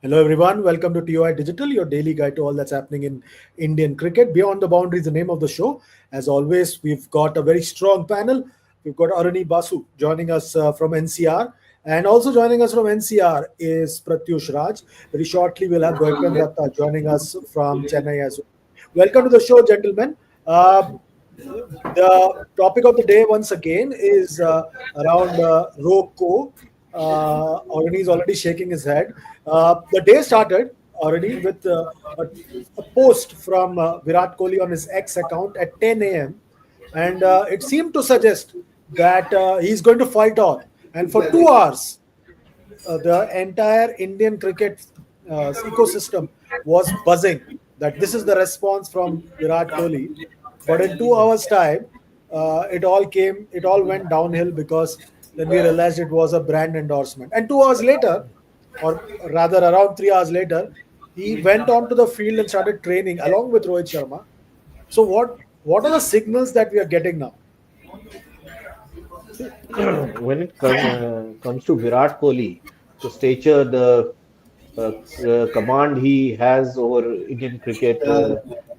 Hello, everyone. Welcome to TOI Digital, your daily guide to all that's happening in Indian cricket. Beyond the Boundaries, the name of the show. As always, we've got a very strong panel. We've got Aruni Basu joining us from NCR. And also joining us from NCR is Pratyush Raj. Very shortly, we'll have Goikan Datta joining us from Chennai as well. Welcome to the show, gentlemen. The topic of the day, once again, is around Roko. Already is already shaking his head. The day started already with a post from Virat Kohli on his X account at 10 a.m. And it seemed to suggest that he's going to fight on. And for 2 hours, the entire Indian cricket ecosystem was buzzing that this is the response from Virat Kohli. But in 2 hours' time, it all went downhill because then we realized it was a brand endorsement. And 2 hours later, or rather around 3 hours later, he went onto the field and started training along with Rohit Sharma. So what are the signals that we are getting now? When it comes to Virat Kohli, the stature, the command he has over Indian cricket,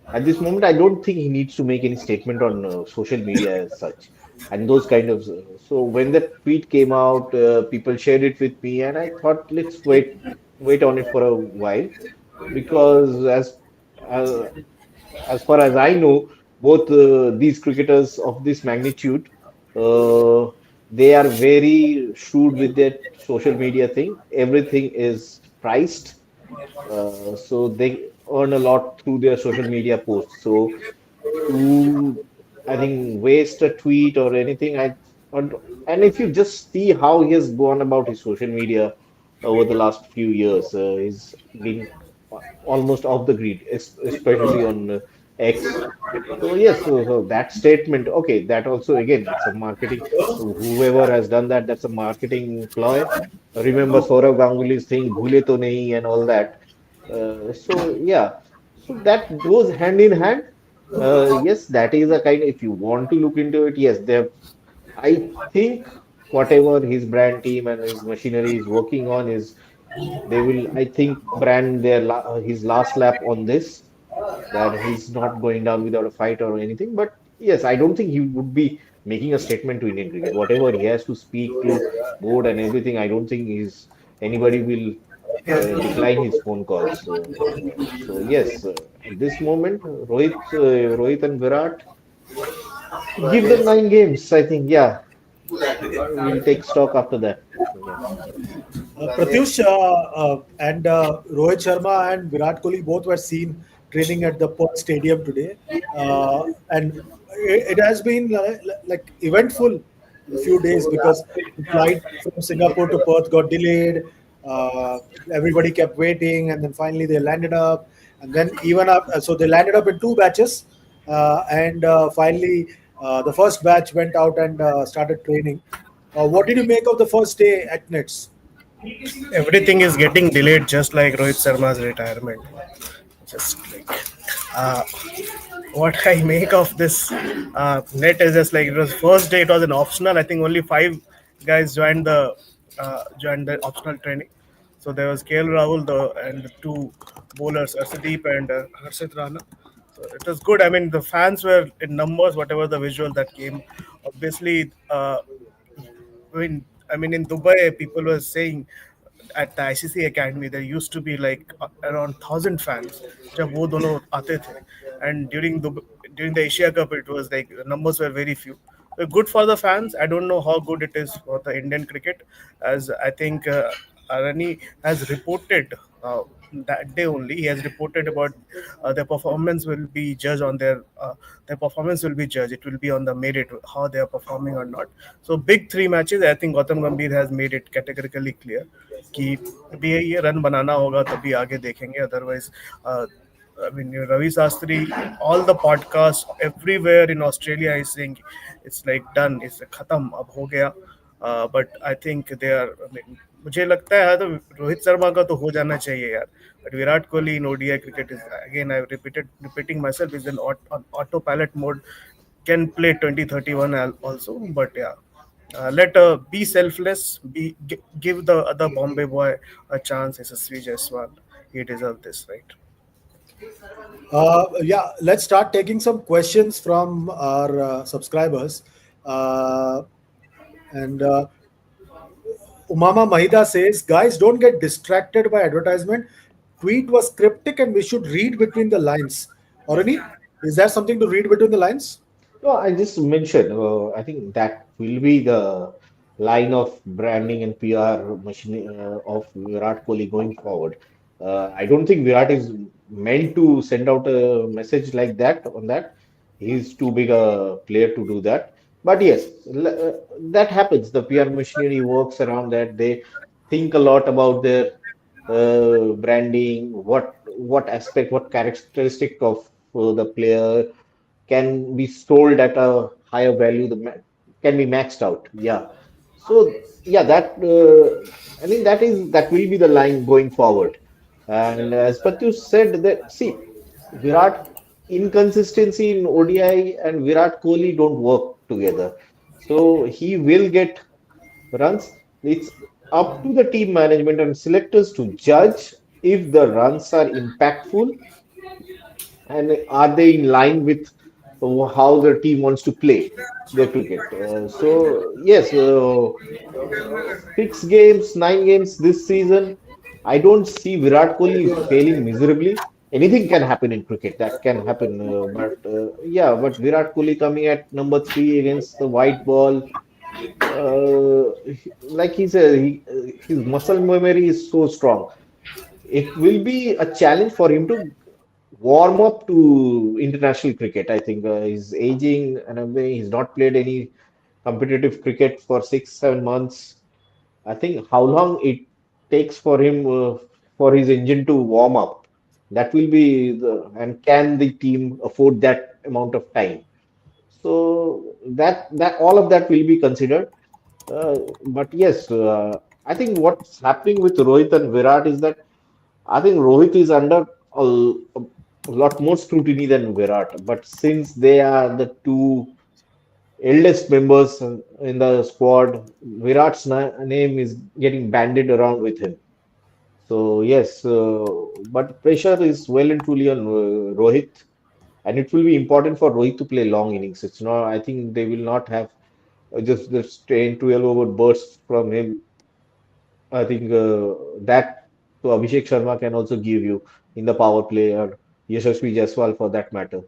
at this moment, I don't think he needs to make any statement on social media as such. And those kind of so when the tweet came out, people shared it with me, and I thought let's wait on it for a while because uh, as far as I know, both these cricketers of this magnitude, uh, they are very shrewd with their social media thing. Everything is priced, so they earn a lot through their social media posts. So to, I think, waste a tweet or anything, and if you just see how he has gone about his social media over the last few years, he's been almost off the grid, especially on X. So yes, so that statement, okay, that also again, it's a marketing. Whoever has done that, that's a marketing ploy. Remember Saurav Ganguly's thing, "Bhule to nahi" and all that. So yeah, so that goes hand in hand. Yes, that is a kind. If you want to look into it, yes, there. I think whatever his brand team and his machinery is working on is they will, I think, brand his last lap on this, that he's not going down without a fight or anything. But yes, I don't think he would be making a statement to Indian cricket. Whatever he has to speak to board and everything, I don't think anybody will decline his phone calls. So yes, at this moment, Rohit and Virat, give them 9 games. I think, yeah, we'll take stock after that. So, yeah. Pratyush and Rohit Sharma and Virat Kohli both were seen training at the Perth Stadium today, and it has been like eventful a few days because the flight from Singapore to Perth got delayed. Uh, Everybody kept waiting, and then finally they landed up, and then even up. So they landed up in two batches, and finally the first batch went out and started training. What did you make of the first day at Nets? Everything is getting delayed, just like Rohit Sharma's retirement. Just like uh, what I make of this net is just like it was first day. It was an optional. I think only 5 guys joined the optional training. So there was KL Rahul and the two bowlers, Arshdeep and Harshit Rana. So it was good. I mean, the fans were in numbers, whatever the visual that came. Obviously, I mean, in Dubai, people were saying at the ICC Academy there used to be like around 1,000 fans. जब वो दोनों आते थे, and during the Asia Cup, it was like the numbers were very few. So good for the fans. I don't know how good it is for the Indian cricket, as I think Arani has reported. That day only he has reported about their performance will be judged on their performance will be judged. It will be on the merit how they are performing or not. So big 3 matches, I think Gautam Gambhir has made it categorically clear कि अभी ये run बनाना होगा तभी आगे देखेंगे, otherwise I mean, Ravi Sastry, all the podcasts everywhere in Australia is saying it's like done, it's khatam, अब हो गया. But I think they are. I mean, मुझे लगता है तो रोहित शर्मा का तो हो जाना चाहिए यार. But Virat Kohli in ODI cricket is again I repeating myself is in autopilot mode. Can play 2031 also, but yeah. Let be selfless. Give the other Bombay boy a chance. It's a Sri Jaiswal. He deserves this, right? Yeah, let's start taking some questions from our subscribers. Uh, and Umama Mahida says, guys, don't get distracted by advertisement. Tweet was cryptic and we should read between the lines. Orani, is there something to read between the lines? No, I just mentioned, I think that will be the line of branding and PR machine of Virat Kohli going forward. I don't think Virat is meant to send out a message like that on that. He's too big a player to do that. But yes, that happens. The PR machinery works around that. They think a lot about their branding, what aspect, what characteristic of the player can be sold at a higher value, can be maxed out. Yeah. So yeah, I think that will be the line going forward. And as Patu said, that see, Virat inconsistency in ODI and Virat Kohli don't work together. So he will get runs. It's up to the team management and selectors to judge if the runs are impactful and are they in line with how the team wants to play their cricket? So yes, 6 games, 9 games this season. I don't see Virat Kohli failing miserably. Anything can happen in cricket. That can happen. But yeah, but Virat Kohli coming at number three against the white ball. Like he said, his muscle memory is so strong. It will be a challenge for him to warm up to international cricket. I think he's aging and everything. He's not played any competitive cricket for 6, 7 months. I think how long it takes for him for his engine to warm up. That will be and can the team afford that amount of time? So that all of that will be considered. But yes, I think what's happening with Rohit and Virat is that I think Rohit is under a lot more scrutiny than Virat, but since they are the two eldest members in the squad, Virat's name is getting bandied around with him. So yes, but pressure is well and truly on Rohit, and it will be important for Rohit to play long innings. It's not. I think they will not have just 10, 12 over bursts from him. I think that so Abhishek Sharma can also give you in the power play or Yashasvi Jaiswal for that matter.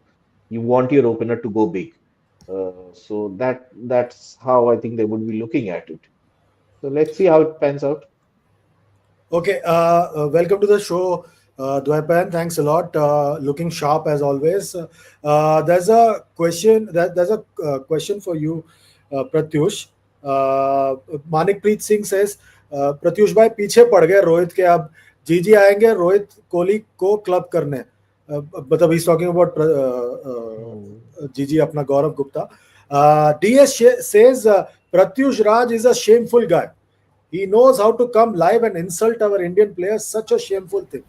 You want your opener to go big. So that's how I think they would be looking at it. So let's see how it pans out. Okay, welcome to the show, Dwaipan. Thanks a lot. Looking sharp as always. There's a question for you, Pratyush. Manikpreet Singh says, Pratyush भाई पीछे पड़ गए रोहित के अब जीजी आएंगे रोहित कोहली को club करने मतलब he's talking about Hmm. जीजी अपना गौरव Gupta DS says Pratyush Raj is a shameful guy. He knows how to come live and insult our Indian players. Such a shameful thing.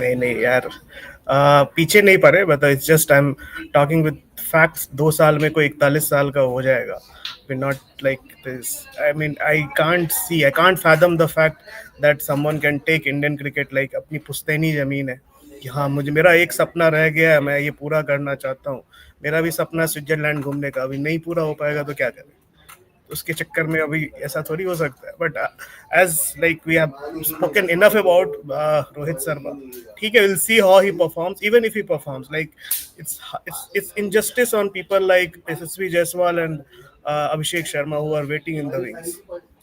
नहीं नहीं यार, पीछे नहीं पड़े, but it's just I am talking with facts. 2 साल में कोई 41 साल का हो जाएगा. We not like this. I mean I can't fathom the fact that someone can take Indian cricket like अपनी पुश्तैनी जमीन है कि हाँ मुझे मेरा एक सपना रह गया है, मैं ये पूरा करना चाहता हूँ. मेरा भी सपना स्विट्जरलैंड घूमने का, अभी नहीं पूरा हो पाएगा तो क्या करें. उसके चक्कर में अभी ऐसा थोड़ी हो सकता है. But as like we have spoken enough about Rohit Sharma, ठीक है, will see how he performs. Even if he performs, like it's injustice on people like SSV Jaiswal and Abhishek Sharma who are waiting in the wings.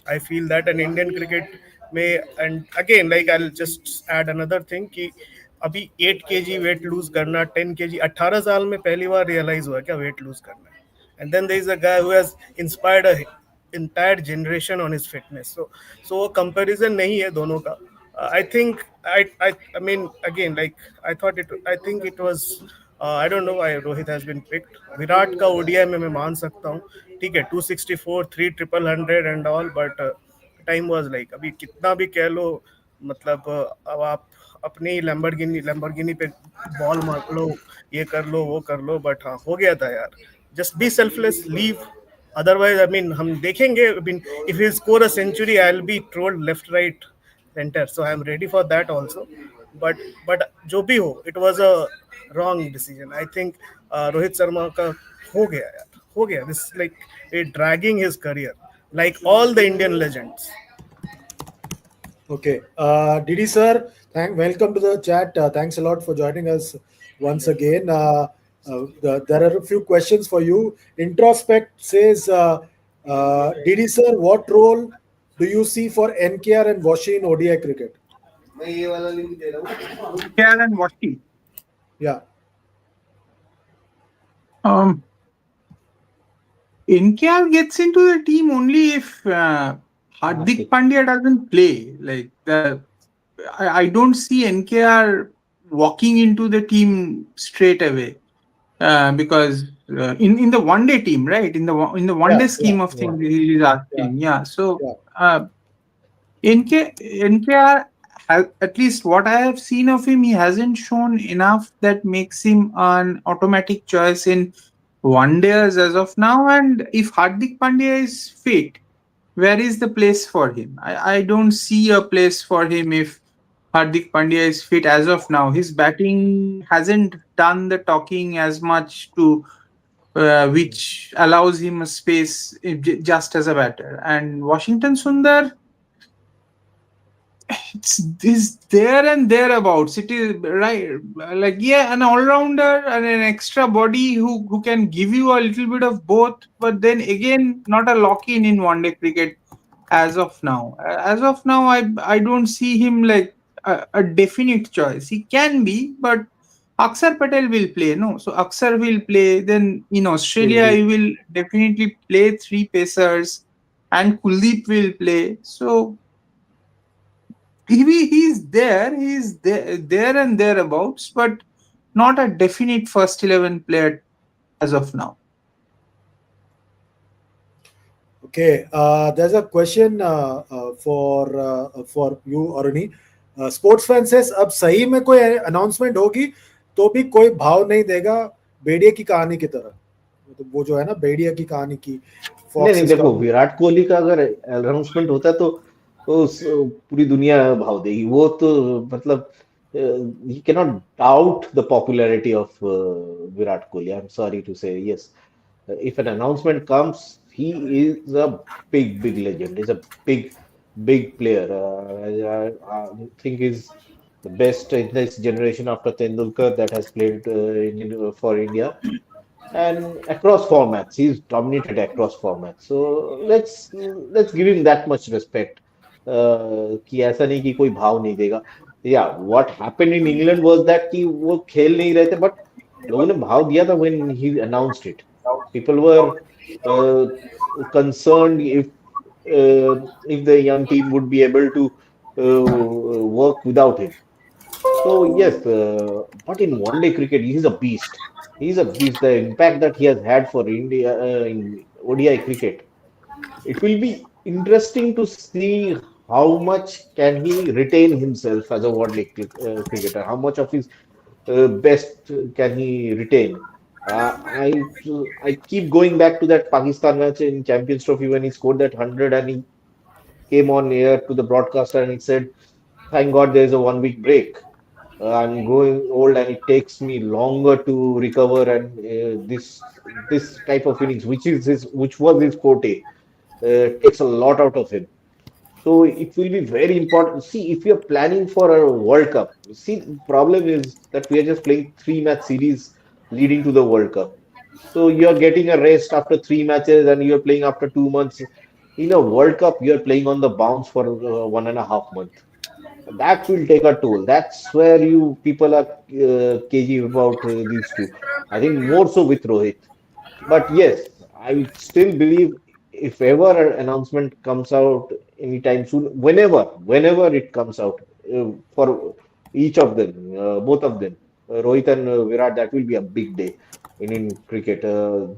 I feel that an Indian cricket may, and again like I'll just add another thing कि अभी 8 kg weight lose करना, 10 kg 18 साल में पहली बार realise हुआ क्या weight lose करना है. And then there is a guy who has inspired a entire generation on his fitness. So वो comparison नहीं है दोनों का. I think I mean again like I think it was I don't know why Rohit has been picked. Virat का ODI में मैं मान सकता हूँ, ठीक है, 264, 3 triple 100 and all, but time was like अभी कितना भी कह लो, मतलब अब आप अपनी लैम्बोर्गिनी पे बॉल मार लो, ये कर लो वो कर लो, बट हाँ हो गया था यार. Just be selfless, leave Otherwise, I mean, हम देखेंगे. I mean, if he score a century, I'll be trolled left, right, center. So I'm ready for that also. But जो भी हो, it was a wrong decision. I think Rohit Sharma का हो गया यार, हो गया. This is like it dragging his career, like all the Indian legends. Okay. Didi sir, welcome to the chat. Thanks a lot for joining us once again. There are a few questions for you. Introspect says, Didi sir, what role do you see for NKR and Washi in ODI cricket? Care and Washi. Yeah. Um, NKR gets into the team only if Hardik Pandya doesn't play. I don't see NKR walking into the team straight away because in the one day team, right? In the one Yeah. day Yeah. scheme of Yeah. things, he is Yeah. asking. Yeah. So Yeah. NKR, at least what I have seen of him, he hasn't shown enough that makes him an automatic choice in one days as of now. And if Hardik Pandya is fit, where is the place for him? I don't see a place for him if Hardik Pandya is fit as of now. His batting hasn't done the talking as much to which allows him a space just as a batter. And Washington Sundar, it's there and thereabouts. It is right, like yeah, an all-rounder and an extra body who can give you a little bit of both, but then again, not a lock-in in one-day cricket as of now. As of now, I don't see him like a definite choice. He can be, but Akshar Patel will play. No, so Akshar will play. Then in Australia, Kuldeep. he will definitely play three pacers, and Kuldeep will play. So he's there and thereabouts, but not a definite first 11 player as of now. Okay, there's a question for you, Aruni. Sports fan से अब सही में कोई announcement होगी तो भी कोई भाव नहीं देगा भेड़िए की कहानी की तरह, मतलब वो जो है ना भेड़िए की कहानी की नहीं फॉक्स नहीं, इसका। देखो विराट कोहली का अगर अनाउंसमेंट होता तो पूरी दुनिया भाव देगी वो तो, मतलब you cannot doubt the popularity of Virat Kohli. I'm sorry to say, yes. If an announcement comes, he is a big legend. He's a big player. I think he's the best in this generation after Tendulkar that has played for India, and across formats. He's dominated across formats. So let's give him that much respect. कि ऐसा नहीं कि कोई भाव नहीं देगा. Yeah, what happened in England was that कि वो खेल नहीं रहे थे, but लोगों ने भाव दिया था when he announced it. People were concerned if the young team would be able to work without him. So yes, but in one-day cricket, he's a beast. He's a beast. The impact that he has had for India in ODI cricket, it will be interesting to see how much can he retain himself as a one-day cricketer. How much of his best can he retain? I keep going back to that Pakistan match in Champions Trophy when he scored that 100 and he came on air to the broadcaster and he said, "Thank God there is a 1 week break. I'm growing old and it takes me longer to recover, and this type of innings, which was his forte, takes a lot out of him. So it will be very important. See, if you're planning for a World Cup, see, the problem is that we are just playing three-match series leading to the World Cup. So you're getting a rest after three matches and you're playing after 2 months. In a World Cup, you're playing on the bounce for 1.5 months. That will take a toll. That's where you people are cagey about these two. I think more so with Rohit. But yes, I still believe if ever an announcement comes out anytime soon, whenever it comes out for each of them, both of them, Rohit and Virat, that will be a big day in Indian cricket.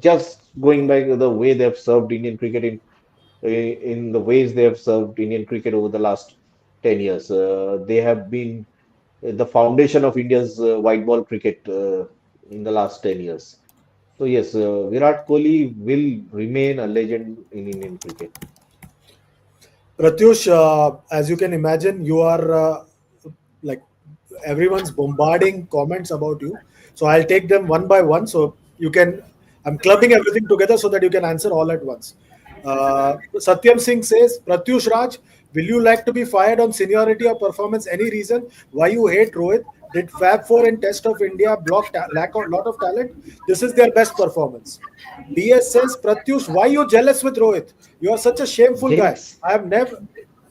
Just going by the way they have served Indian cricket in the ways they have served Indian cricket over the last 10 years. They have been the foundation of India's white ball cricket in the last 10 years. So yes, Virat Kohli will remain a legend in Indian cricket. Pratyush, as you can imagine, you are like everyone's bombarding comments about you. So I'll take them one by one. So you can, I'm clubbing everything together so that you can answer all at once. Satyam Singh says, Pratyush Raj, will you like to be fired on seniority or performance? Any reason why you hate Rohit? Did Fab 4 and Test of India block lack of lot of talent? This is their best performance. DS says, Pratyush, why you jealous with Rohit? You are such a shameful guy. Jealous.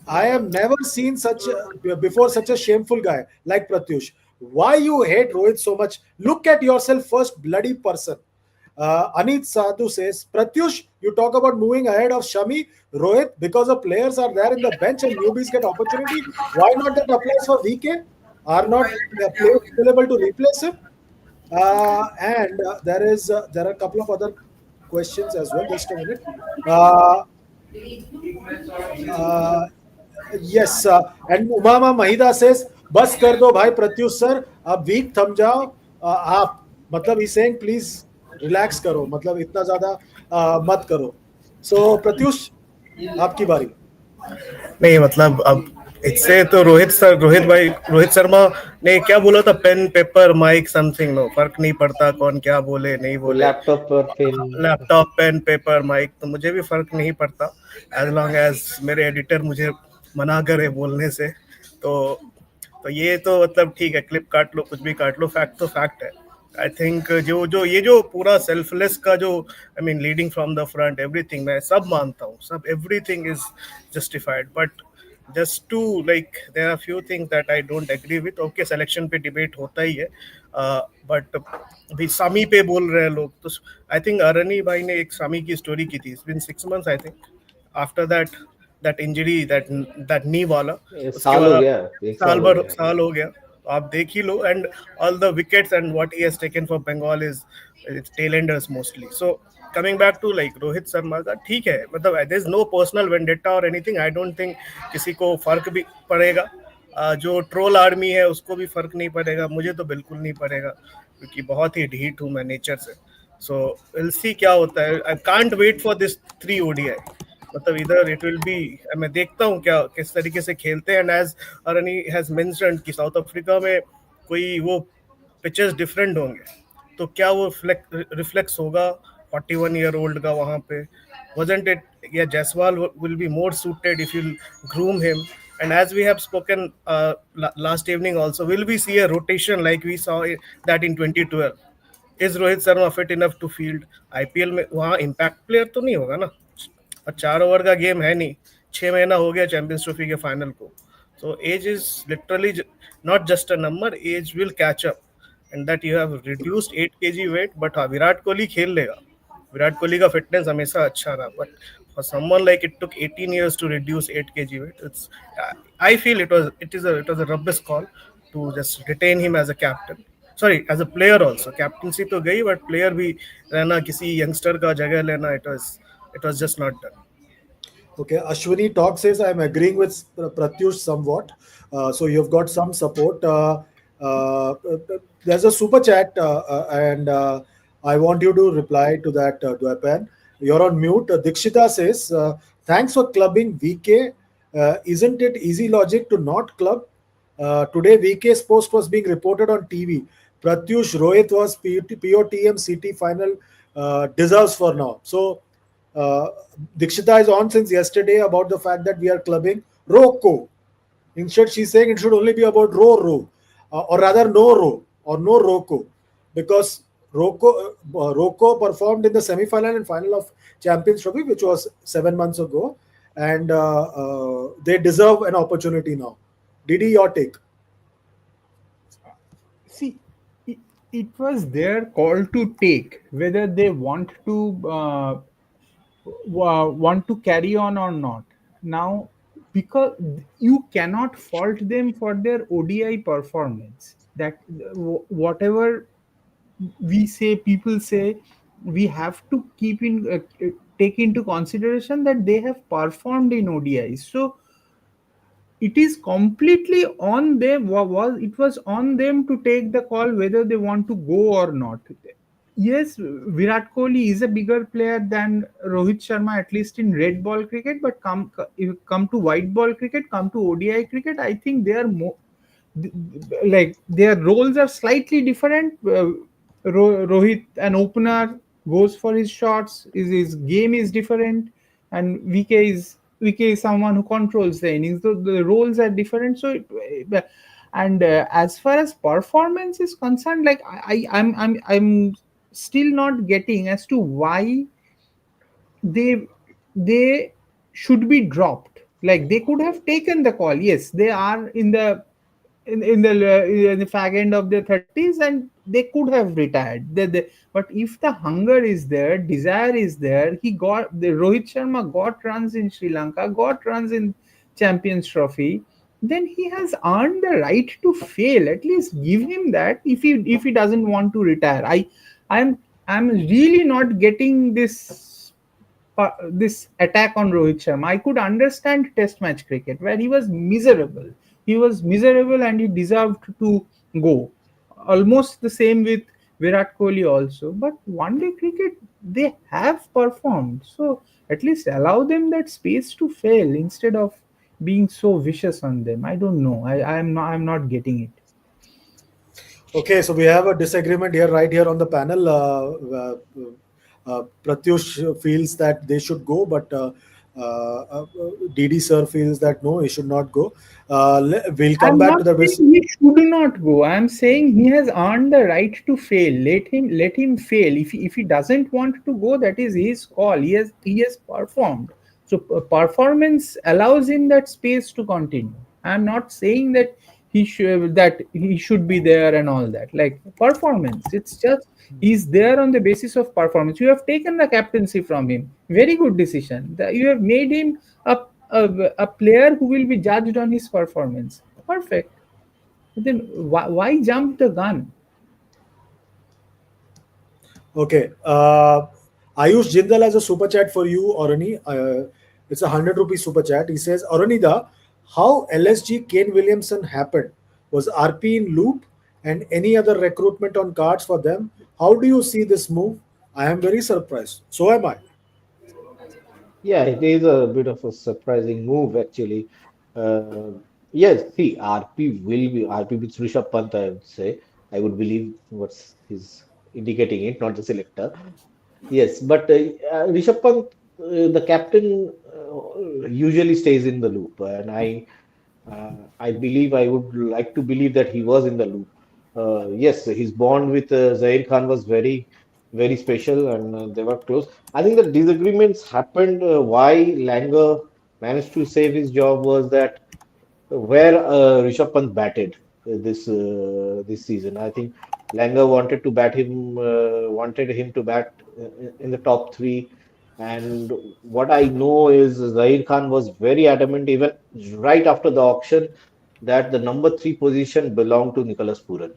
I have never seen before such a shameful guy like Pratyush. Why you hate Rohit so much? Look at yourself first, bloody person. Anit Sadhu says, Pratyush, you talk about moving ahead of Shami, Rohit, because the players are there in the bench and newbies get opportunity. Why not that applies for VK? Are not the players available to replace him? And there are a couple of other questions as well. Just a minute. Uh, uh, Yes, and Umama Mahida says, बस कर दो भाई Pratyush sir आप week थम जाओ आप मतलब he saying please relax करो मतलब इतना ज्यादा मत करो सो प्रत्युष आपकी बारी नहीं मतलब अब इससे तो रोहित शर्मा ने क्या बोला था, pen paper mic something, no फर्क नहीं पड़ता कौन क्या बोले नहीं वो बोले, लैपटॉप पर pen. Laptop pen paper mic तो मुझे भी फर्क नहीं पड़ता, एज लॉन्ग एज मेरे एडिटर मुझे मना करे बोलने से। तो ये तो मतलब ठीक है, क्लिप काट लो कुछ भी काट लो, फैक्ट तो फैक्ट है। आई थिंक जो जो ये जो पूरा सेल्फलेस का जो I mean leading from the front everything मैं सब मानता हूँ, सब everything is justified, but just to like there are few things that I don't agree with। okay selection पे debate होता ही है, but अभी सामी पे बोल रहे हैं लोग, तो आई थिंक अरनी भाई ने एक सामी की स्टोरी की थी, it's been 6 months I think after that injury that knee वाला, उसके साल हो बाद गया, एक साल हो गया. साल हो गया, तो आप देख ही लो, and all the wickets and what he has taken for Bengal is tail enders mostly. So coming back to like Rohit Sharma का, ठीक है मतलब there is no personal vendetta और एनीथिंग, आई डोंट थिंक किसी को फर्क भी पड़ेगा, जो ट्रोल आर्मी है उसको भी फर्क नहीं पड़ेगा, मुझे तो बिल्कुल नहीं पड़ेगा क्योंकि बहुत ही ढीठ हूँ मैं नेचर से। सो विल सी क्या होता है, I can't wait for this 3 ODI, मतलब इधर इट विल बी, मैं देखता हूँ क्या किस तरीके से खेलते हैं, एंड एज अरनी हैज मेंशन्ड कि साउथ अफ्रीका में कोई वो पिचेस डिफरेंट होंगे, तो क्या वो रिफ्लेक्स होगा 41 ईयर ओल्ड का वहाँ पे, wasn't it, yeah, Jaiswal will be more suited if you groom him, and as we have spoken last evening also, will we see a rotation like we saw that in 2012? Is Rohit Sharma fit enough to field IPL में? वहाँ impact player तो नहीं होगा ना, और 4 over का game है नहीं, 6 महीना हो गया चैंपियंस ट्रॉफी के फाइनल को, so age is literally not just a number, age will catch up, and that you have reduced 8 kg weight, but हाँ विराट कोहली खेल लेगा, विराट कोहली का फिटनेस हमेशा अच्छा रहा, but for someone like it took 18 years to reduce 8 kg weight, it's I feel it was a rubbish call to just retain him as a captain, sorry as a player also, captaincy तो गई but player भी रहना, किसी youngster का जगह लेना, it was just not done। Okay, Ashwini Talk says I'm agreeing with Pratyush somewhat. So you've got some support. Uh, there's a super chat, and I want you to reply to that, Dwapan. You're on mute. Dikshita says, thanks for clubbing VK. Isn't it easy logic to not club? Today, VK's post was being reported on TV. Pratyush Rohit was POTM CT final, deserves for now. So, uh, Dikshita is on since yesterday about the fact that we are clubbing Roko. Instead, she's saying it should only be about Ro, or rather no Ro or no Roko, because Roko performed in the semi-final and final of Champions Trophy, which was 7 months ago, and they deserve an opportunity now. Didi, your take? See, it was their call to take whether they want to carry on or not. Now, because you cannot fault them for their ODI performance, that whatever we say, people say, we have to take into consideration that they have performed in ODIs. So it is completely on them. It was on them to take the call whether they want to go or not. Yes, Virat Kohli is a bigger player than Rohit Sharma, at least in red ball cricket. But if you come to white ball cricket, come to ODI cricket, I think they are more like their roles are slightly different. Rohit, an opener, goes for his shots. His game is different, and VK is someone who controls the innings. So the roles are different. And as far as performance is concerned, like I'm still not getting as to why they they should be dropped. Like they could have taken the call. Yes, they are in the fag end of their 30s, and they could have retired. But if the hunger is there, desire is there, the Rohit Sharma got runs in Sri Lanka, got runs in Champions Trophy, then he has earned the right to fail. At least give him that. If he doesn't want to retire, I'm I'm really not getting this attack on Rohit Sharma. I could understand Test match cricket where he was miserable. He was miserable and he deserved to go. Almost the same with Virat Kohli also. But one day cricket, they have performed. So at least allow them that space to fail instead of being so vicious on them. I don't know. I'm not getting it. Okay, so we have a disagreement here, right here on the panel. Pratyush feels that they should go, but DD sir feels that no, he should not go. We'll come I'm back not to the saying he should not go. I'm saying he has earned the right to fail. Let him fail. If he doesn't want to go, that is his call. He has performed. So performance allows him that space to continue. I'm not saying that he should be there and all that. Like performance, it's just he's there on the basis of performance. You have taken the captaincy from him. Very good decision. You have made him a a, a player who will be judged on his performance. Perfect. Then why jump the gun? Okay. Ayush Jindal has a super chat for you, Orani. It's a 100 rupees super chat. He says, Oranida, how LSG Kane Williamson happened? Was RP in loop and any other recruitment on cards for them? How do you see this move? I am very surprised. So am I. Yeah, it is a bit of a surprising move actually. Uh, yes, see, RP with Rishabh Pant, I would say. I would believe what's he's indicating it, not the selector. Yes, but Rishabh Pant, the captain, usually stays in the loop, and I believe I would like to believe that he was in the loop. Yes, his bond with Zair Khan was very special, and they were close. I think the disagreements happened. Why Langer managed to save his job was that where Rishabh Pant batted this season. I think Langer wanted him to bat in the top three. And what I know is Zahir Khan was very adamant, even right after the auction, that the number three position belonged to Nicholas Puran.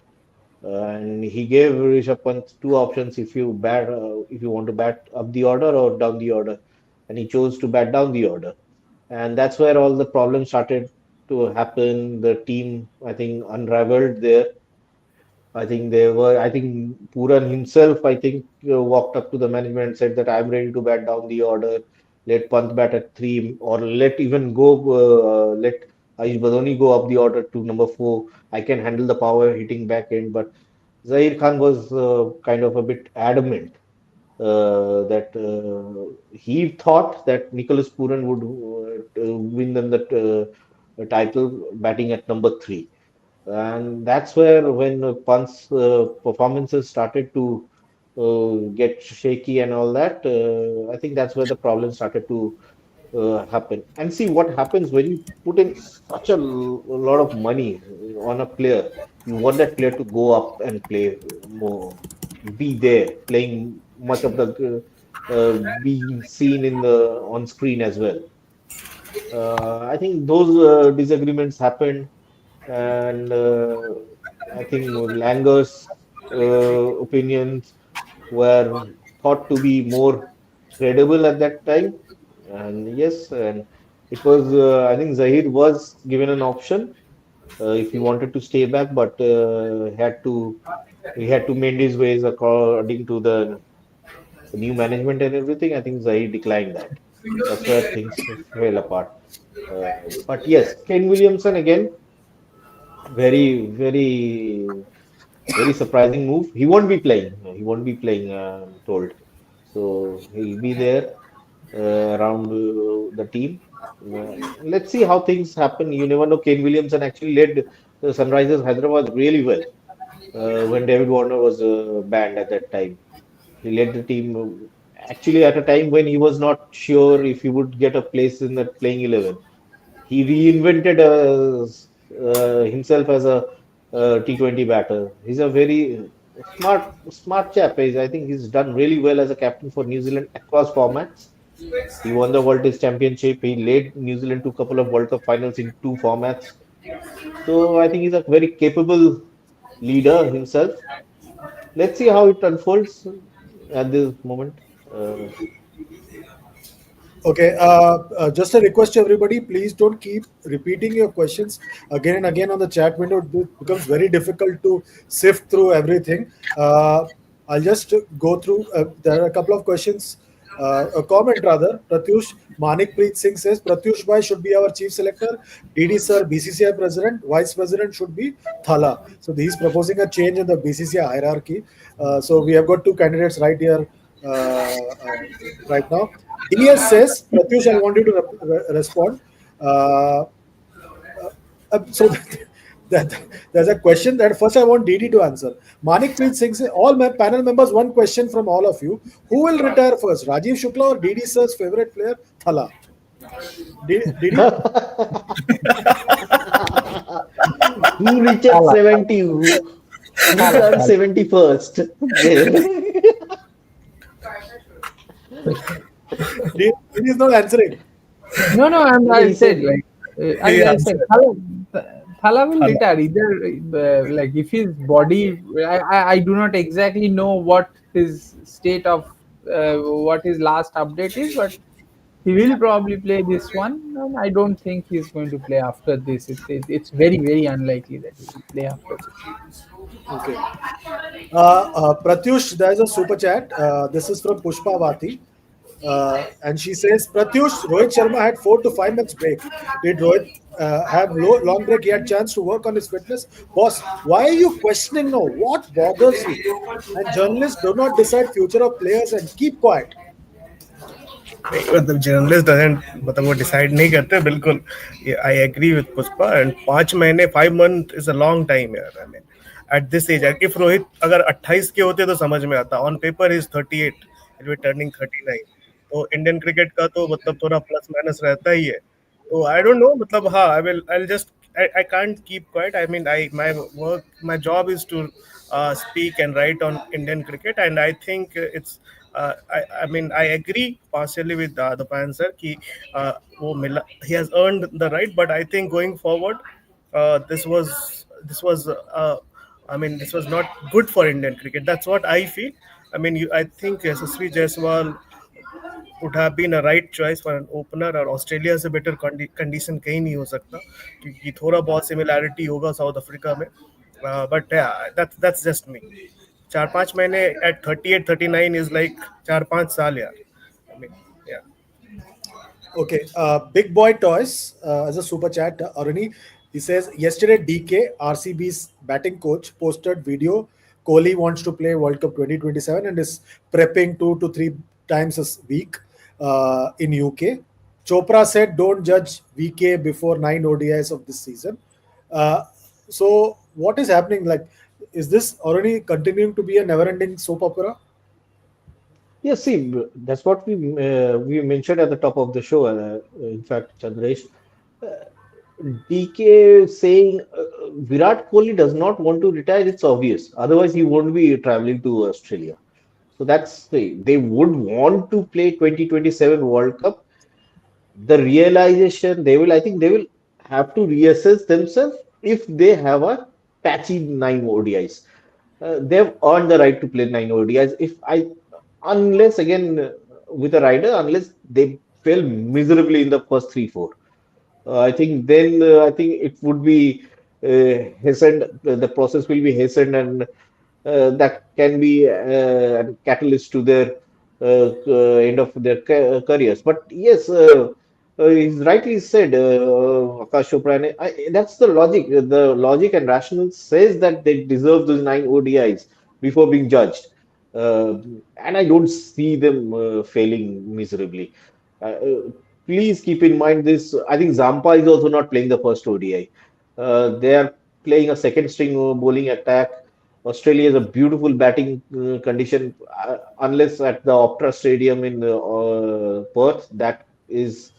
And he gave Rishabh Pant two options if you want to bat up the order or down the order, and he chose to bat down the order, and that's where all the problems started to happen. The team, I think, unraveled there. I think Puran himself, I think, walked up to the management and said that I'm ready to bat down the order. Let Pant bat at three, or let Aish Badoni go up the order to number four. I can handle the power hitting back end, but Zahir Khan was kind of a bit adamant that he thought that Nicholas Puran would win them the title batting at number three. And that's where when Pant's performances started to get shaky and all that, I think that's where the problem started to happen. And see what happens when you put in such a lot of money on a player. You want that player to go up and play more, be there, playing much of the being seen in the on screen as well. I think those disagreements happened, and I think Langer's opinions were thought to be more credible at that time. And yes, and it was, I think Zahid was given an option if he wanted to stay back, but had to. he had to mend his ways according to the new management and everything. I think Zahi declined that. That's where things fell apart. But yes, Kane Williamson again, very, very surprising move. He won't be playing. He won't be playing, I'm told. So he'll be there around the team. Let's see how things happen. You never know. Kane Williamson actually led the Sunrisers Hyderabad really well when David Warner was banned at that time. He led the team actually at a time when he was not sure if he would get a place in that playing 11. He reinvented himself as a T20 batter. He's a very smart chap. I think he's done really well as a captain for New Zealand across formats. He won the World Test Championship. He led New Zealand to a couple of World Cup finals in two formats. So I think he's a very capable leader himself. Let's see how it unfolds at this moment. Uh, Okay, just a request to everybody, please don't keep repeating your questions again and again on the chat window. It becomes very difficult to sift through everything. I'll just go through, there are a couple of questions, a comment rather. Pratyush Manikpreet Singh says, Pratyush Bhai should be our chief selector, DD Sir, BCCI president, vice president should be Thala. So he's proposing a change in the BCCI hierarchy. So we have got two candidates right here right now. DS says, Pratyush, I want you to respond. Uh, so there's a question that first I want DD to answer. Manik Preet Singh says, all my panel members, one question from all of you. Who will retire first, Rajiv Shukla or DD Sir's favorite player, Thala? DD? who reaches 70? Who turns 71st? DD is not answering. No, no, I He said said, like I said Thala will retire either. Like if his body, I do not exactly know what his state of what his last update is, but he will probably play this one. And I don't think he's going to play after this. It's very very unlikely that he will play after this. Okay. Pratyush, there's a super chat. This is from Pushpa Vati. And she says, Pratyush, Rohit Sharma had 4 to 5 months break. Did Rohit have long break? He had chance to work on his fitness. Boss, why are you questioning now? What bothers you? And journalists do not decide future of players and keep quiet. मतलब journalist doesn't मतलब वो decide नहीं करते बिल्कुल. I agree with Pushpa and 5 महीने 5 month is a long time यार. I mean at this age if Rohit अगर 28 के होते तो समझ में आता. On paper is 38, it will turning 39. तो इंडियन क्रिकेट का तो मतलब थोड़ा प्लस माइनस रहता ही है. तो आई डोंट नो मतलब हाँ I just I can't keep quiet. I mean, my job is to speak and write on Indian cricket, and I think it's. I mean, I agree partially with the answer. He has earned the right, but I think going forward, this was. I mean, this was not good for Indian cricket. That's what I feel. I mean, I think Yashasvi Jaiswal would have been a right choice for an opener. और Australia से better condition कहीं नहीं हो सकता क्योंकि थोड़ा बहुत similarity होगा साउथ अफ्रीका में. But that's just me. 4-5 महीने at 38-39 is like 4-5 साल यार. I mean, yeah. Okay, Big Boy Toys as a super chat, Aruni. He says, yesterday DK, RCB's batting coach, posted video. Kohli wants to play World Cup 2027 and is prepping 2 to 3 times a week in UK. Chopra said, don't judge VK before 9 ODIs of this season. So what is happening? Like, is this already continuing to be a never-ending soap opera? yes, see, that's what we mentioned at the top of the show. In fact, Chandresh, DK saying Virat Kohli does not want to retire. It's obvious. Otherwise, he won't be traveling to Australia. So they would want to play 2027 World Cup. The realization I think they will have to reassess themselves if they have a patchy 9 ODIs. They've earned the right to play 9 ODIs. Unless again with a rider, unless they fail miserably in the first 3-4, I think then I think it would be hastened. The process will be hastened, and that can be a catalyst to their end of their careers. But yes, he's rightly said, Akash Chopra, and that's the logic. The logic and rationale says that they deserve those 9 ODIs before being judged. And I don't see them failing miserably. Please keep in mind this. I think Zampa is also not playing the first ODI. They are playing a second string bowling attack. Australia is a beautiful batting condition, unless at the Opera Stadium in Perth. That is,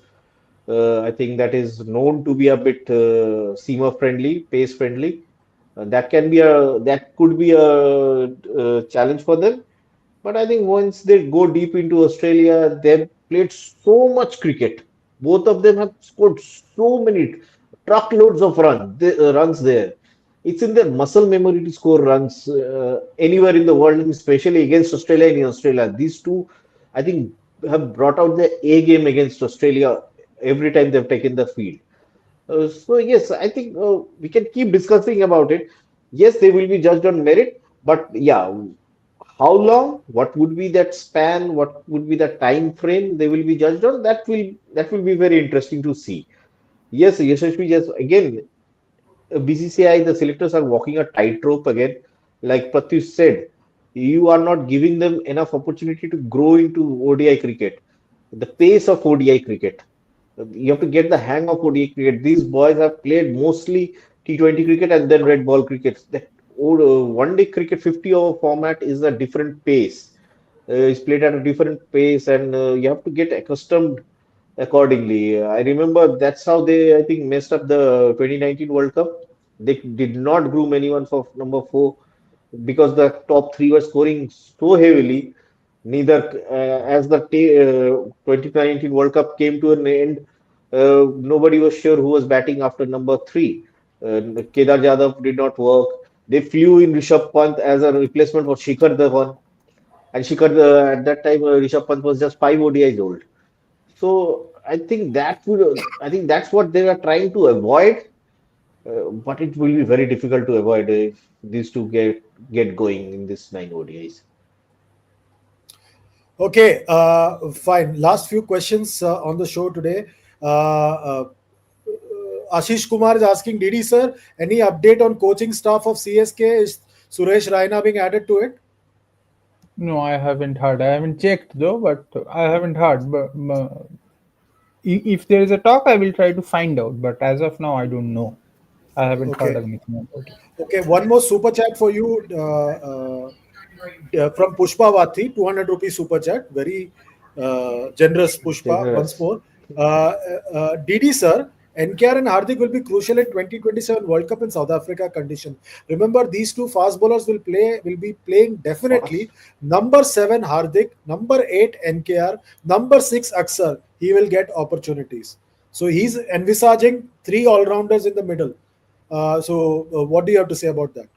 I think, that is known to be a bit seamer friendly, pace friendly. That could be a challenge for them. But I think once they go deep into Australia, they've played so much cricket. Both of them have scored so many truckloads of runs there. It's in their muscle memory to score runs anywhere in the world, and especially against Australia and in Australia. These two, I think, have brought out their A game against Australia every time they've taken the field. So yes, I think we can keep discussing about it. Yes, they will be judged on merit, but yeah, how long? What would be that span? What would be the time frame they will be judged on? That will be very interesting to see. Yes, Yashashvi, just again, BCCI, the selectors are walking a tightrope again. Like Pratyush said, you are not giving them enough opportunity to grow into ODI cricket, the pace of ODI cricket. You have to get the hang of ODI cricket. These boys have played mostly T20 cricket and then red ball cricket. That one day cricket 50-over format is a different pace. It's played at a different pace, and you have to get accustomed accordingly. I remember that's how they, I think, messed up the 2019 World Cup. They did not groom anyone for number 4 because the top 3 were scoring so heavily. Neither, as the 2019 World Cup came to an end, nobody was sure who was batting after number 3. Kedar Jadhav did not work. They flew in Rishabh Pant as a replacement for Shikhar Dhawan. And Shikhar, at that time, Rishabh Pant was just 5 ODIs old. So I think that's what they are trying to avoid, but it will be very difficult to avoid if these two get going in this 9 ODIs. Okay, fine. Last few questions on the show today. Ashish Kumar is asking, Didi sir, any update on coaching staff of CSK? Is Suresh Raina being added to it? No, I haven't heard. I haven't checked though, but I haven't heard. But if there is a talk, I will try to find out. But as of now, I don't know. I haven't heard Okay. anything about it. Okay, one more super chat for you from Pushpa Vathi, 200 rupees super chat. Very generous, Pushpa, once Generous. more. DD sir, NKR and Hardik will be crucial in 2027 World Cup in South Africa condition. Remember, these two fast bowlers will be playing definitely. Fast. Number 7 Hardik, number 8 NKR, number 6 Aksar. He will get opportunities. So he's envisaging 3 all-rounders in the middle. What do you have to say about that,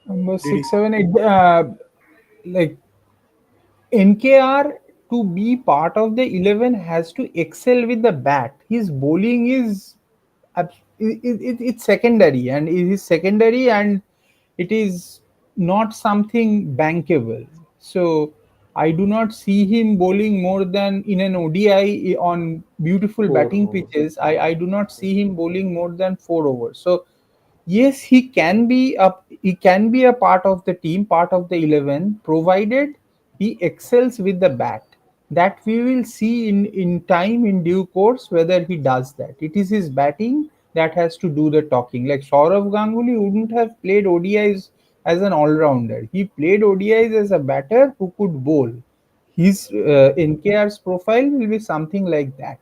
Number Didi? 6, 7, 8. Like NKR to be part of the 11 has to excel with the bat. His bowling is it's secondary, and it is secondary, and it is not something bankable. So I do not see him bowling more than in an ODI on beautiful batting 4 overs. pitches. I do not see him bowling more than 4 overs. So yes, he can be a part of the team, part of the 11, provided he excels with the bat. That we will see in time, in due course, whether he does that. It is his batting that has to do the talking. Like Saurav Ganguly wouldn't have played ODIs as an all-rounder. He played ODIs as a batter who could bowl. His NKR's profile will be something like that.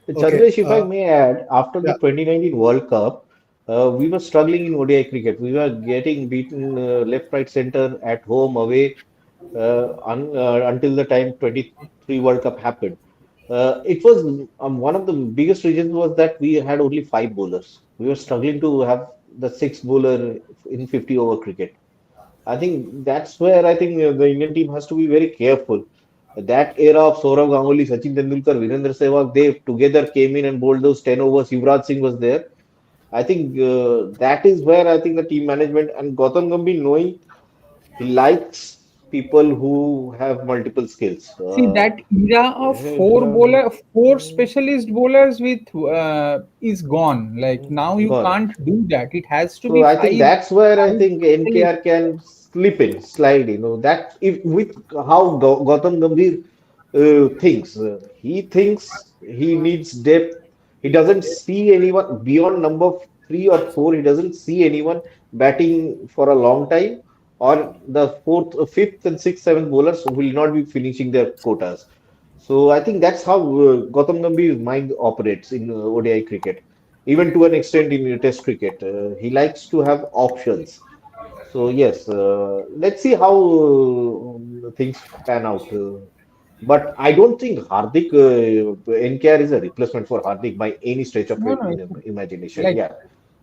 Okay. Chandresh, if I may add, after the Yeah. 2019 World Cup, we were struggling in ODI cricket. We were getting beaten left, right, center, at home, away, until the time 23 World Cup happened. It was one of the biggest reasons was that we had only 5 bowlers. We were struggling to have the sixth bowler in 50 over cricket. I think that's where I think the Indian team has to be very careful. That era of Saurav Ganguly, Sachin Tendulkar, Virendra Sehwag, they together came in and bowled those 10 overs. Yuvraj Singh was there. I think that is where I think the team management and Gautam Gambhir knowing he likes people who have multiple skills. See that era of four specialist bowlers with is gone. Like now you Gone. can't do that. It has to So be I think five, that's where I five think specialists. NKR can slip in, slide. That if with how Gautam Gambhir thinks, he thinks he needs depth. He doesn't see anyone beyond number 3 or 4. He doesn't see anyone batting for a long time, or the fourth, fifth, and sixth, seventh bowlers will not be finishing their quotas. So I think that's how Gautam Gambhir's mind operates in ODI cricket, even to an extent in Test cricket. He likes to have options. So yes, let's see how things pan out. But I don't think Hardik NKR is a replacement for Hardik by any stretch of No, no. imagination. Like Yeah,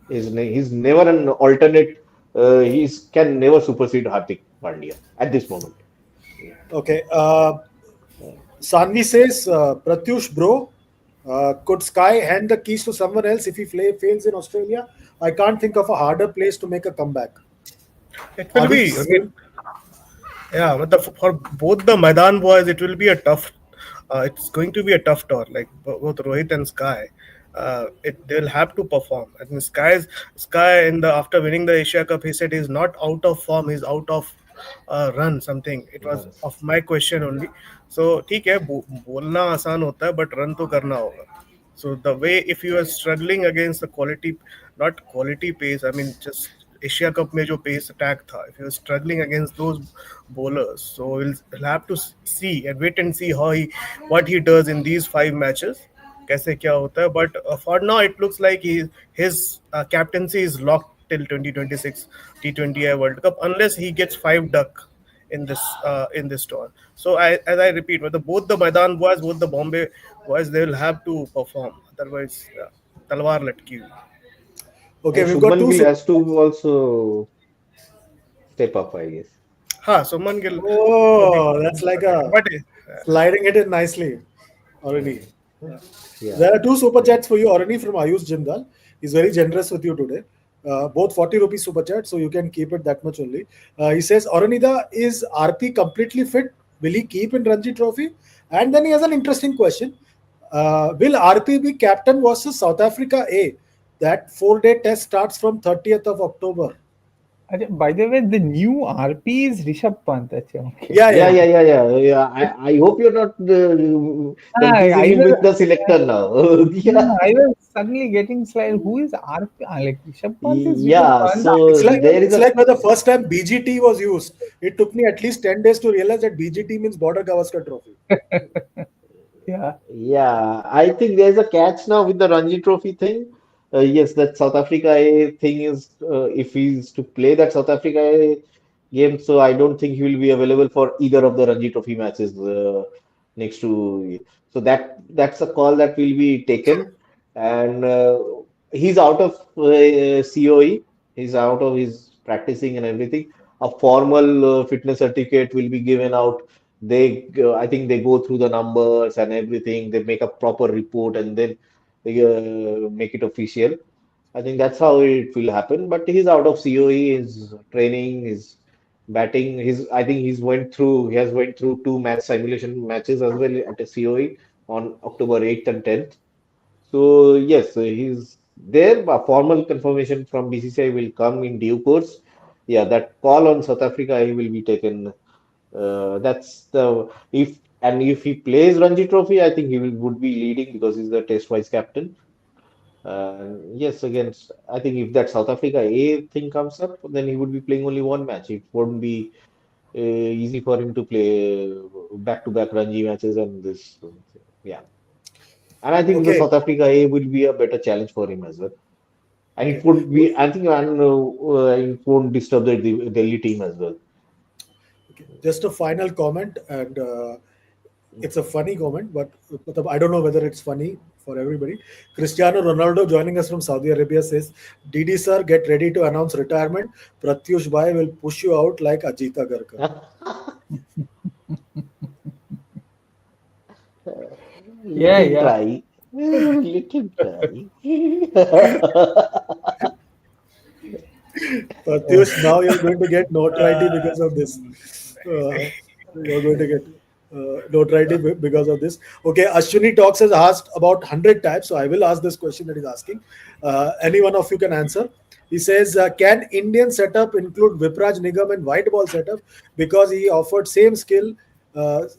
he's never an alternate. He's can never supersede Hardik Pandya at this moment. Yeah. Okay. Sanvi says, Pratyush, bro, could Sky hand the keys to someone else if he fails in Australia? I can't think of a harder place to make a comeback. It Are will we be. I mean, saying, yeah, but for both the Maidan boys, it will be a tough. It's going to be a tough tour. Like both Rohit and Sky, they'll have to perform. I mean, Sky in the after winning the Asia Cup, he said he's not out of form. He's out of run something. It was Runs. of my question only. So ठीक है बोलना आसान होता है but run तो करना होगा. So the way if you are struggling against the quality, not quality pace, I mean just Asia Cup में जो pace attack था, if you are struggling against those bowlers, so we'll have to see and wait and see what he does in these 5 matches. कैसे क्या होता है, but for now it looks like his captaincy is locked till 2026 T20I World Cup unless he gets 5 duck in this tour. So as I repeat, whether both the Maidan boys, both the Bombay boys, they will have to perform. Otherwise, talwar latki hui. okay, And we've got Shubman two. Gill has to also step up, I guess. हाँ, Suman Gill को भी Oh, that's like करना है. a But sliding it in nicely already. Mm. Yeah. There are two super chats for you already from Ayush Jindal. He's very generous with you today. Both 40 rupees super chat, so you can keep it that much only. He says, Oranida, is RP completely fit? Will he keep in Ranji Trophy? And then he has an interesting question. Will RP be captain versus South Africa A? That 4-day test starts from 30th of October. by the way, the new RP is Rishabh Pant. Okay. Yeah, Yeah, yeah. yeah, yeah, yeah, yeah. I hope you're not confusing I him was, with the selector now. no, Yeah, I was suddenly getting slide. Who is RP? Like Rishabh Pant is Rishabh yeah. Pant. So there is It's a like when the first time BGT was used. It took me at least 10 days to realize that BGT means Border Gavaskar Trophy. Yeah. Yeah, I think there's a catch now with the Ranji Trophy thing. Yes, that South Africa A thing is if he's to play that South Africa A game, so I don't think he will be available for either of the Ranji Trophy matches next to. So that's a call that will be taken, and he's out of COE. He's out of his practicing and everything. A formal fitness certificate will be given out. I think they go through the numbers and everything. They make a proper report and then they make it official. I think that's how it will happen. But he's out of COE, his training, his batting. I think he has went through 2 match simulation matches as well at a COE on October 8th and 10th. So yes, he's there. A formal confirmation from BCCI will come in due course. Yeah, that call on South Africa he will be taken. That's the if he plays Ranji Trophy, I think would be leading because he's the Test vice captain. Yes, against I think if that South Africa A thing comes up, then he would be playing only one match. It wouldn't be easy for him to play back-to-back Ranji matches and this. Yeah, and I think the Okay. South Africa A will be a better challenge for him as well. And it Okay. would be, I think, I don't know, it won't disturb the Delhi team as well. Okay. Just a final comment, and it's a funny comment, but I don't know whether it's funny for everybody. Cristiano Ronaldo joining us from Saudi Arabia says, "DD sir, get ready to announce retirement. Pratyush Bhai will push you out like Ajita Garkar." Yeah, Let him yeah. try. Let him try. Pratyush, now you're going to get notoriety because of this. You're going to get notoriety because of this. Okay, Ashwini Talks has asked about 100 types, so I will ask this question that he's asking. Any one of you can answer. He says, can Indian setup include Vipraj Nigam and white ball setup because he offered same skill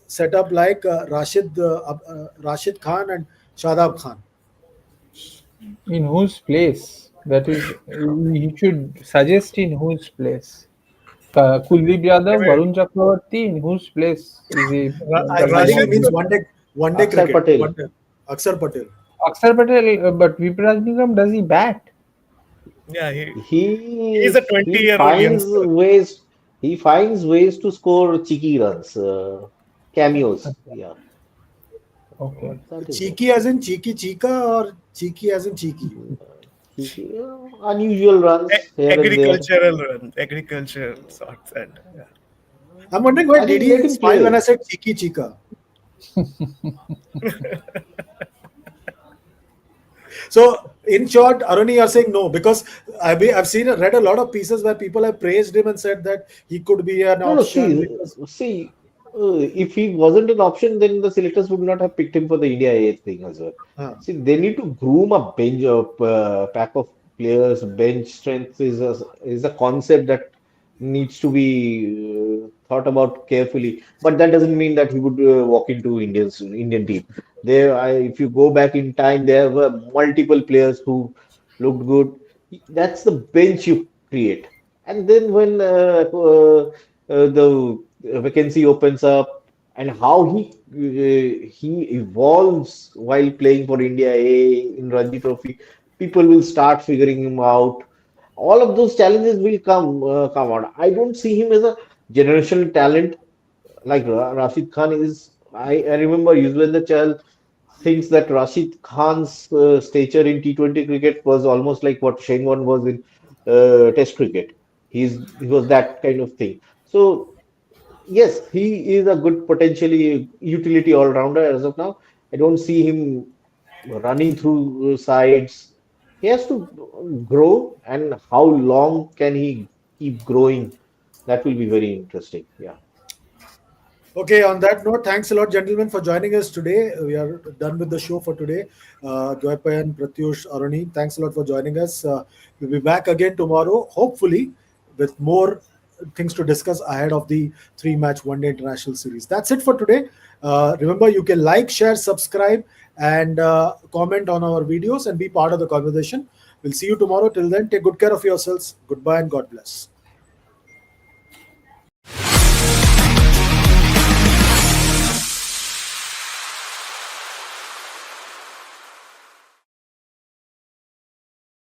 setup like Rashid Khan and Shadab Khan? In whose place? That is, he should suggest in whose place. Kuldeep Yadav, Varun Chakravarti, in whose place is he? I Does he Rashid want? means one day Akshar cricket. Patel. One day. Akshar Patel. Akshar Patel, but Vipraj Nigam, does he bat? Yeah, He he's a he 20-year-old finds youngster. ways. He finds ways to score cheeky runs, cameos. Yeah, Okay. that is it. Cheeky as in cheeky chika or cheeky as in cheeky? Cheeky, unusual runs here and there. Agricultural runs, agricultural sorts, and yeah. I'm wondering why I did think let he him smile when I play. said cheeky chika? So, in short, Aruni, you're saying no because I've read a lot of pieces where people have praised him and said that he could be an No, no. option because. See. If he wasn't an option, then the selectors would not have picked him for the India A thing as well. Huh. See, they need to groom a bench of pack of players. Bench strength is a concept that needs to be thought about carefully. But that doesn't mean that he would walk into Indian team. If you go back in time, there were multiple players who looked good. That's the bench you create. And then when the vacancy opens up, and how he evolves while playing for India A in Ranji Trophy, people will start figuring him out. All of those challenges will come out. I don't see him as a generational talent like Rashid Khan is. I remember Yuzvendra Chahal thinks that Rashid Khan's stature in T20 cricket was almost like what Shane Warne was in Test cricket. He was that kind of thing. So yes, he is a good potentially utility all rounder as of now. I don't see him running through sides. He has to grow, and how long can he keep growing? That will be very interesting. Yeah. Okay, on that note, thanks a lot, gentlemen, for joining us today. We are done with the show for today. Dwaipayan, Pratyush, Aruni, thanks a lot for joining us. We'll be back again tomorrow, hopefully, with more things to discuss ahead of the three-match one-day international series. That's it for today. Remember, you can like, share, subscribe, and comment on our videos and be part of the conversation. We'll see you tomorrow. Till then, take good care of yourselves. Goodbye and God bless.